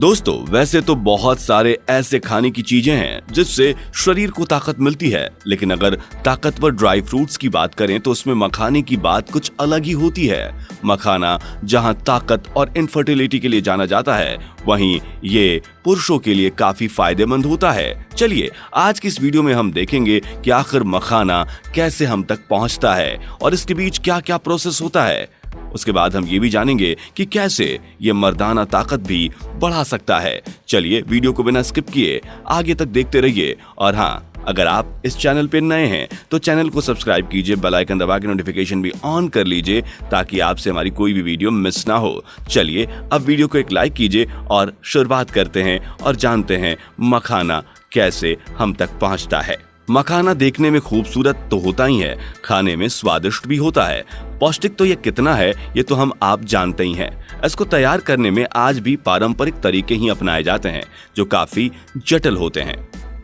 दोस्तों, वैसे तो बहुत सारे ऐसे खाने की चीजें हैं जिससे शरीर को ताकत मिलती है, लेकिन अगर ताकतवर ड्राई फ्रूट्स की बात करें तो उसमें मखाने की बात कुछ अलग ही होती है। मखाना जहां ताकत और इनफर्टिलिटी के लिए जाना जाता है, वहीं ये पुरुषों के लिए काफी फायदेमंद होता है। चलिए आज की इस वीडियो में हम देखेंगे कि आखिर मखाना कैसे हम तक पहुंचता है और इसके बीच क्या क्या प्रोसेस होता है। उसके बाद हम ये भी जानेंगे कि कैसे ये मर्दाना ताकत भी बढ़ा सकता है। चलिए वीडियो को बिना स्किप किए आगे तक देखते रहिए। और हाँ, अगर आप इस चैनल पे नए हैं तो चैनल को सब्सक्राइब कीजिए, बेल आइकन दबा के नोटिफिकेशन भी ऑन कर लीजिए ताकि आपसे हमारी कोई भी वीडियो मिस ना हो। चलिए अब वीडियो को एक लाइक कीजिए और शुरुआत करते हैं और जानते हैं मखाना कैसे हम तक पहुंचता है। मखाना देखने में खूबसूरत तो होता ही है, खाने में स्वादिष्ट भी होता है। पौष्टिक तो ये कितना है ये तो हम आप जानते ही हैं। इसको तैयार करने में आज भी पारंपरिक तरीके ही अपनाए जाते हैं जो काफी जटिल होते हैं।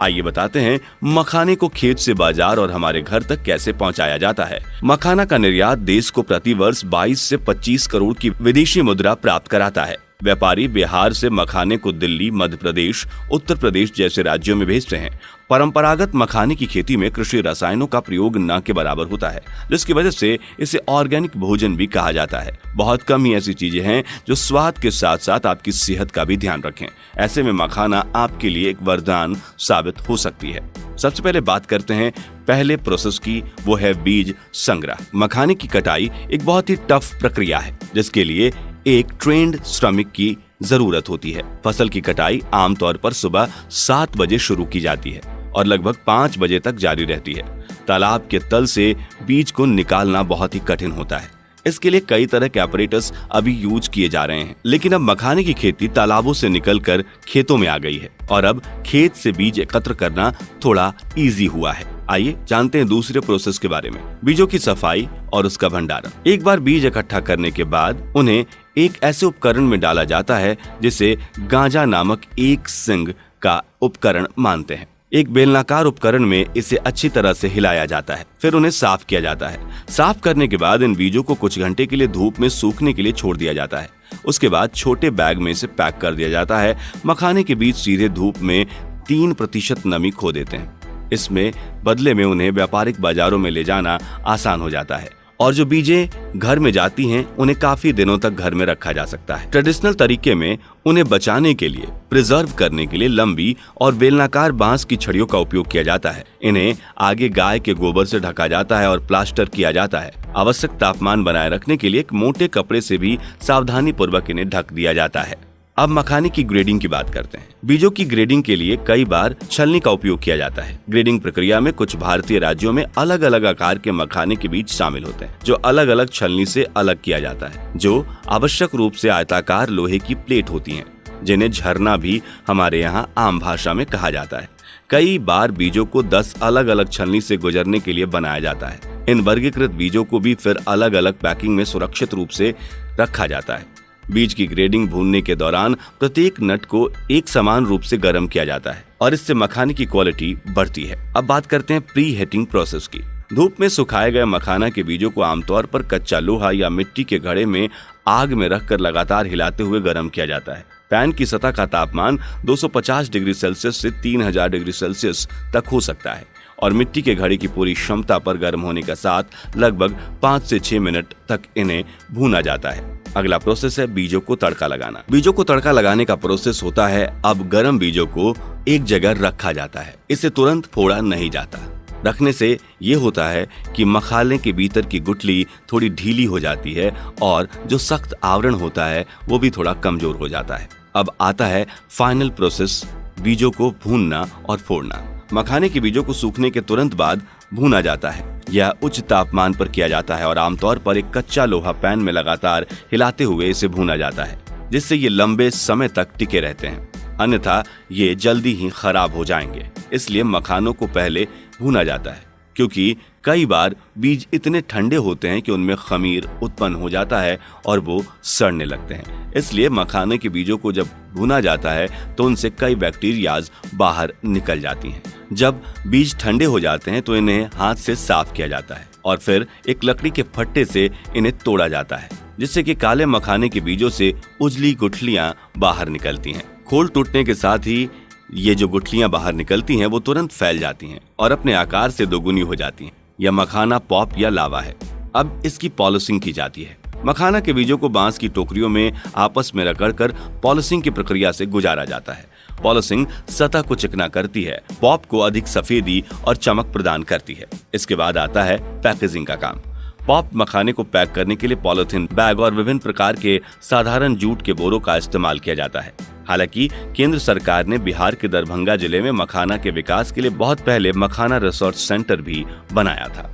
आइए बताते हैं मखाने को खेत से बाजार और हमारे घर तक कैसे पहुंचाया जाता है। मखाना का निर्यात देश को प्रतिवर्ष 22 से 25 करोड़ की विदेशी मुद्रा प्राप्त कराता है। व्यापारी बिहार से मखाने को दिल्ली, मध्य प्रदेश, उत्तर प्रदेश जैसे राज्यों में भेजते हैं। परंपरागत मखाने की खेती में कृषि रसायनों का प्रयोग न के बराबर होता है, जिसकी वजह से इसे ऑर्गेनिक भोजन भी कहा जाता है। बहुत कम ही ऐसी चीजें हैं जो स्वाद के साथ साथ आपकी सेहत का भी ध्यान रखें। ऐसे में मखाना आपके लिए एक वरदान साबित हो सकती है। सबसे पहले बात करते हैं पहले प्रोसेस की, वो है बीज संग्रह। मखाने की कटाई एक बहुत ही टफ प्रक्रिया है जिसके लिए एक ट्रेंड श्रमिक की जरूरत होती है। फसल की कटाई आमतौर पर सुबह 7 बजे शुरू की जाती है और लगभग 5 बजे तक जारी रहती है। तालाब के तल से बीज को निकालना बहुत ही कठिन होता है। इसके लिए कई तरह के ऑपरेटर्स अभी यूज किए जा रहे हैं, लेकिन अब मखाने की खेती तालाबों से निकलकर खेतों में आ गई है और अब खेत से बीज एकत्र करना थोड़ा इजी हुआ है। आइए जानते हैं दूसरे प्रोसेस के बारे में, बीजों की सफाई और उसका भंडारण। एक बार बीज इकट्ठा करने के बाद उन्हें एक ऐसे उपकरण में डाला जाता है जिसे गांजा नामक एक सिंग का उपकरण मानते हैं। एक बेलनाकार उपकरण में इसे अच्छी तरह से हिलाया जाता है, फिर उन्हें साफ किया जाता है। साफ करने के बाद इन बीजों को कुछ घंटे के लिए धूप में सूखने के लिए छोड़ दिया जाता है। उसके बाद छोटे बैग में इसे पैक कर दिया जाता है। मखाने के बीज सीधे धूप में 3% नमी खो देते हैं। इसमें बदले में उन्हें व्यापारिक बाजारों में ले जाना आसान हो जाता है और जो बीजें घर में जाती हैं उन्हें काफी दिनों तक घर में रखा जा सकता है। ट्रेडिशनल तरीके में उन्हें बचाने के लिए, प्रिजर्व करने के लिए लंबी और बेलनाकार बांस की छड़ियों का उपयोग किया जाता है। इन्हें आगे गाय के गोबर से ढका जाता है और प्लास्टर किया जाता है। आवश्यक तापमान बनाए रखने के लिए एक मोटे कपड़े से भी सावधानी पूर्वक इन्हें ढक दिया जाता है। अब मखाने की ग्रेडिंग की बात करते हैं। बीजों की ग्रेडिंग के लिए कई बार छलनी का उपयोग किया जाता है। ग्रेडिंग प्रक्रिया में कुछ भारतीय राज्यों में अलग अलग आकार के मखाने के बीज शामिल होते हैं जो अलग अलग छलनी से अलग किया जाता है, जो आवश्यक रूप से आयताकार लोहे की प्लेट होती हैं, जिन्हें झरना भी हमारे यहाँ आम भाषा में कहा जाता है। कई बार बीजों को 10 अलग अलग छलनी से गुजरने के लिए बनाया जाता है। इन वर्गीकृत बीजों को भी फिर अलग अलग पैकिंग में सुरक्षित रूप से रखा जाता है। बीज की ग्रेडिंग भूनने के दौरान प्रत्येक नट को एक समान रूप से गर्म किया जाता है और इससे मखाने की क्वालिटी बढ़ती है। अब बात करते हैं प्री हीटिंग प्रोसेस की। धूप में सुखाए गए मखाना के बीजों को आमतौर पर कच्चा लोहा या मिट्टी के घड़े में आग में रखकर लगातार हिलाते हुए गर्म किया जाता है। पैन की सतह का तापमान 250 डिग्री सेल्सियस से 3000 डिग्री सेल्सियस तक हो सकता है और मिट्टी के घड़े की पूरी क्षमता पर गर्म होने के साथ लगभग 5 से 6 मिनट तक इन्हें भूना जाता है। अगला प्रोसेस है बीजों को तड़का लगाना। बीजों को तड़का लगाने का प्रोसेस होता है, अब गर्म बीजों को एक जगह रखा जाता है। इसे तुरंत फोड़ा नहीं जाता। रखने से ये होता है कि मखाने के भीतर की गुठली थोड़ी ढीली हो जाती है और जो सख्त आवरण होता है वो भी थोड़ा कमजोर हो जाता है। अब आता है फाइनल प्रोसेस, बीजों को भूनना और फोड़ना। मखाने के बीजों को सूखने के तुरंत बाद भूना जाता है। यह उच्च तापमान पर किया जाता है और आमतौर पर एक कच्चा लोहा पैन में लगातार हिलाते हुए इसे भूना जाता है, जिससे ये लंबे समय तक टिके रहते हैं, अन्यथा ये जल्दी ही खराब हो जाएंगे। इसलिए मखानों को पहले भूना जाता है क्योंकि कई बार बीज इतने ठंडे होते हैं कि उनमें खमीर उत्पन्न हो जाता है और वो सड़ने लगते हैं। इसलिए मखाने के बीजों को जब भुना जाता है तो उनसे कई बैक्टीरियाज बाहर निकल जाती हैं। जब बीज ठंडे हो जाते हैं तो इन्हें हाथ से साफ किया जाता है और फिर एक लकड़ी के फट्टे से इन्हें तोड़ा जाता है, जिससे कि काले मखाने के बीजों से उजली गुठलियां बाहर निकलती हैं। खोल टूटने के साथ ही ये जो गुठलियां बाहर निकलती हैं वो तुरंत फैल जाती हैं और अपने आकार से दोगुनी हो जाती हैं। यह मखाना पॉप या लावा है। अब इसकी पॉलिशिंग की जाती है। मखाना के बीजों को बांस की टोकरियों में आपस में रगड़कर पॉलिशिंग की प्रक्रिया से गुजारा जाता है। पॉलिशिंग सतह को चिकना करती है, पॉप को अधिक सफेदी और चमक प्रदान करती है। इसके बाद आता है पैकेजिंग का काम। पॉप मखाने को पैक करने के लिए पॉलिथीन बैग और विभिन्न प्रकार के साधारण जूट के बोरों का इस्तेमाल किया जाता है। हालांकि केंद्र सरकार ने बिहार के दरभंगा जिले में मखाना के विकास के लिए बहुत पहले मखाना रिसर्च सेंटर भी बनाया था।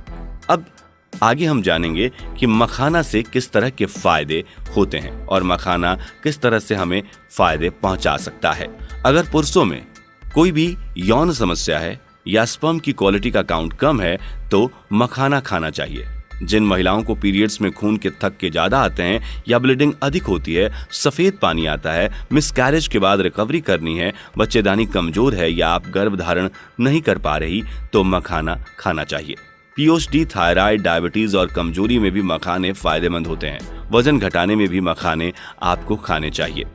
अब आगे हम जानेंगे कि मखाना से किस तरह के फायदे होते हैं और मखाना किस तरह से हमें फायदे पहुंचा सकता है। अगर पुरुषों में कोई भी यौन समस्या है या स्पर्म की क्वालिटी का काउंट कम है तो मखाना खाना चाहिए। जिन महिलाओं को पीरियड्स में खून के थक्के ज्यादा आते हैं या ब्लीडिंग अधिक होती है, सफेद पानी आता है, मिसकैरेज के बाद रिकवरी करनी है, बच्चेदानी कमजोर है या आप गर्भधारण नहीं कर पा रही तो मखाना खाना चाहिए। पीओएसडी, थायराइड, डायबिटीज और कमजोरी में भी मखाने फायदेमंद होते हैं। वजन घटाने में भी मखाने आपको खाने चाहिए।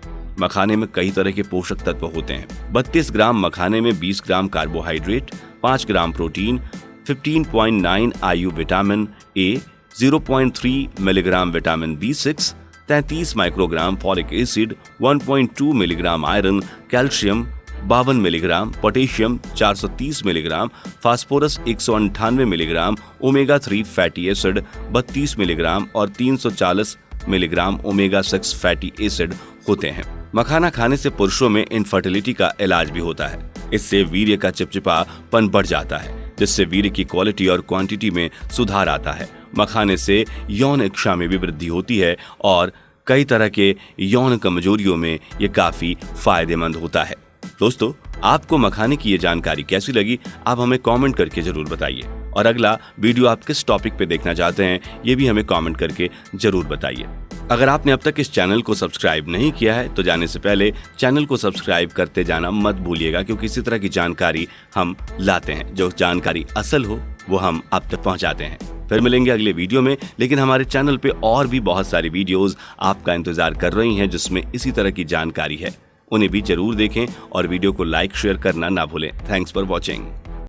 मखाने में कई तरह के पोषक तत्व होते हैं। 32 ग्राम मखाने में 20 ग्राम carbohydrate, 5 gram protein, 15.9 IU vitamin A, 0.3 milligram vitamin B6, 33 microgram folic acid, 1.2 milligram iron, calcium 52 milligram, potassium 430 milligram, phosphorus 198 milligram, omega 3 fatty acid 32 milligram और 340 मिलीग्राम ओमेगा 6 फैटी एसिड होते हैं। मखाना खाने से पुरुषों में इनफर्टिलिटी का इलाज भी होता है। इससे वीर्य का चिपचिपापन बढ़ जाता है, जिससे वीर्य की क्वालिटी और क्वांटिटी में सुधार आता है। मखाने से यौन इच्छा में भी वृद्धि होती है और कई तरह के यौन कमजोरियों में ये काफी फायदेमंद होता है। दोस्तों, आपको मखाने की ये जानकारी कैसी लगी, आप हमें कमेंट करके जरूर बताइए। और अगला वीडियो आप किस टॉपिक पे देखना चाहते हैं ये भी हमें कमेंट करके जरूर बताइए। अगर आपने अब तक इस चैनल को सब्सक्राइब नहीं किया है तो जाने से पहले चैनल को सब्सक्राइब करते जाना मत भूलिएगा, क्योंकि इसी तरह की जानकारी हम लाते हैं। जो जानकारी असल हो वो हम आप तक पहुंचाते हैं। फिर मिलेंगे अगले वीडियो में, लेकिन हमारे चैनल पे और भी बहुत सारी वीडियोस आपका इंतजार कर रही हैं जिसमें इसी तरह की जानकारी है। उन्हें भी जरूर देखें और वीडियो को लाइक शेयर करना ना भूलें। Thanks for watching.